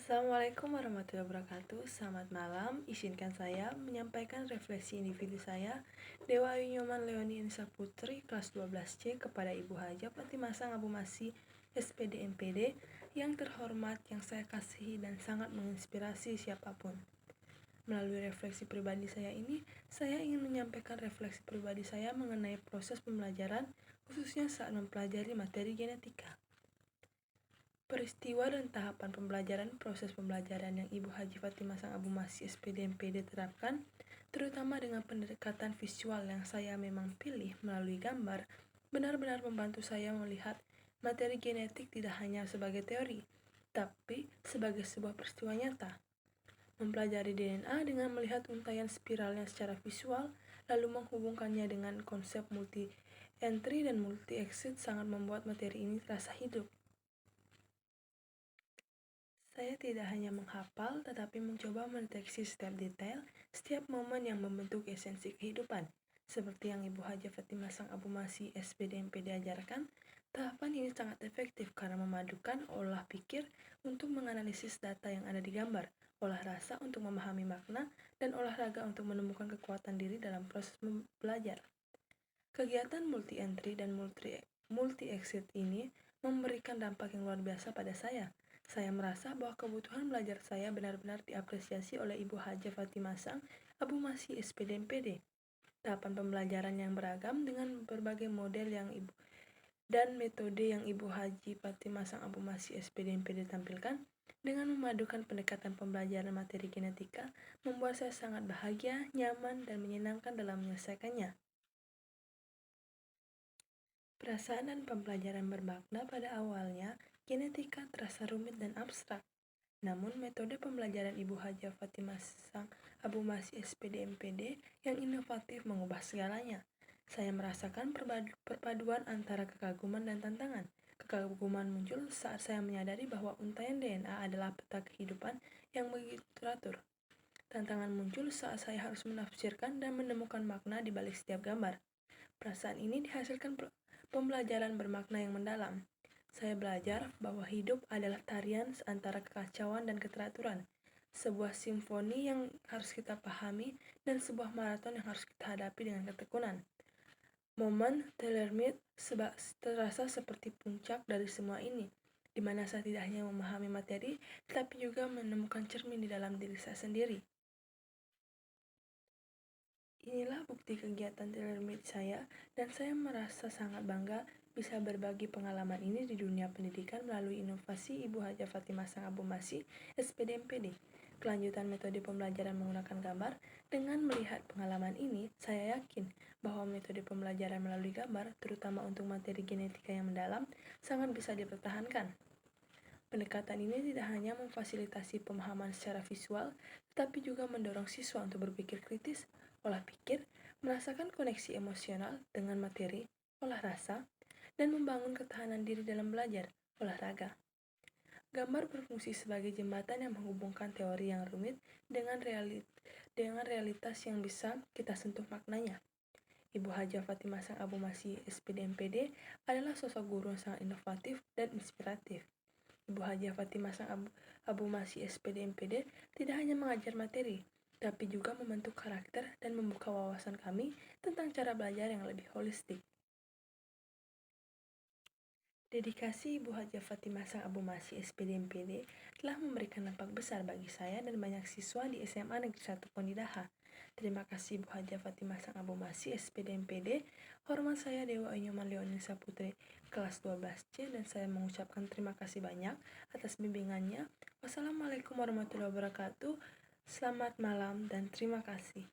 Assalamualaikum warahmatullahi wabarakatuh. Selamat malam. Izinkan saya menyampaikan refleksi individu saya, Dewa Ayu Nyoman Leoni Nisa Putri, kelas 12C, kepada Ibu Haja Fatimah Sang Abu Masih, SPD MPD, yang terhormat, yang saya kasihi dan sangat menginspirasi siapapun. Melalui refleksi pribadi saya ini, saya ingin menyampaikan refleksi pribadi saya mengenai proses pembelajaran, khususnya saat mempelajari materi genetika. Peristiwa dan tahapan pembelajaran proses pembelajaran yang Ibu Haji Fatimah Sang Abu Masih SPD MPD terapkan, terutama dengan pendekatan visual yang saya memang pilih melalui gambar, benar-benar membantu saya melihat materi genetik tidak hanya sebagai teori, tapi sebagai sebuah peristiwa nyata. Mempelajari DNA dengan melihat untaian spiralnya secara visual, lalu menghubungkannya dengan konsep multi-entry dan multi-exit sangat membuat materi ini terasa hidup. Saya tidak hanya menghafal, tetapi mencoba mendeteksi setiap detail, setiap momen yang membentuk esensi kehidupan. Seperti yang Ibu Haja Fatimah Sang Abu Masih SPD MPD ajarkan, tahapan ini sangat efektif karena memadukan olah pikir untuk menganalisis data yang ada di gambar, olah rasa untuk memahami makna, dan olahraga untuk menemukan kekuatan diri dalam proses belajar. Kegiatan multi-entry dan multi-exit ini memberikan dampak yang luar biasa pada saya. Saya merasa bahwa kebutuhan belajar saya benar-benar diapresiasi oleh Ibu Haja Fatimah Sang Abu Masih SPD MPD. Tahapan pembelajaran yang beragam dengan berbagai model yang dan metode yang Ibu Haji Fatimah Sang Abu Masih SPD MPD tampilkan dengan memadukan pendekatan pembelajaran materi genetika membuat saya sangat bahagia, nyaman, dan menyenangkan dalam menyelesaikannya. Perasaan dan pembelajaran bermakna pada awalnya, genetika terasa rumit dan abstrak. Namun metode pembelajaran Ibu Haja Fatimah Sang Abu Masih SPD MPD yang inovatif mengubah segalanya. Saya merasakan perpaduan antara kekaguman dan tantangan. Kekaguman muncul saat saya menyadari bahwa untaian DNA adalah peta kehidupan yang begitu teratur. Tantangan muncul saat saya harus menafsirkan dan menemukan makna di balik setiap gambar. Perasaan ini dihasilkan pembelajaran bermakna yang mendalam. Saya belajar bahwa hidup adalah tarian antara kekacauan dan keteraturan, sebuah simfoni yang harus kita pahami dan sebuah maraton yang harus kita hadapi dengan ketekunan. Momen Tellermit terasa seperti puncak dari semua ini, di mana saya tidak hanya memahami materi, tetapi juga menemukan cermin di dalam diri saya sendiri. Inilah bukti kegiatan Tellermit saya, dan saya merasa sangat bangga bisa berbagi pengalaman ini di dunia pendidikan melalui inovasi Ibu Haja Fatimah Sang Abu Masih SPD MPD. Kelanjutan metode pembelajaran menggunakan gambar, dengan melihat pengalaman ini, saya yakin bahwa metode pembelajaran melalui gambar, terutama untuk materi genetika yang mendalam, sangat bisa dipertahankan. Pendekatan ini tidak hanya memfasilitasi pemahaman secara visual, tetapi juga mendorong siswa untuk berpikir kritis, olah pikir, merasakan koneksi emosional dengan materi, olah rasa, dan membangun ketahanan diri dalam belajar, olahraga. Gambar berfungsi sebagai jembatan yang menghubungkan teori yang rumit dengan realitas yang bisa kita sentuh maknanya. Ibu Haja Fatimah Sang Abu Masih SPD MPD adalah sosok guru yang sangat inovatif dan inspiratif. Ibu Haja Fatimah Sang Abu Masih SPD MPD tidak hanya mengajar materi, tapi juga membentuk karakter dan membuka wawasan kami tentang cara belajar yang lebih holistik. Dedikasi Ibu Haja Fatimah Sang Abu Masih SPD MPD telah memberikan dampak besar bagi saya dan banyak siswa di SMA Negeri 1 Pondidaha. Terima kasih Ibu Haja Fatimah Sang Abu Masih SPD MPD. Hormat saya Dewa Ayu Nyoman Leoni Nisa Putri, kelas 12C, dan saya mengucapkan terima kasih banyak atas bimbingannya. Wassalamualaikum warahmatullahi wabarakatuh. Selamat malam dan terima kasih.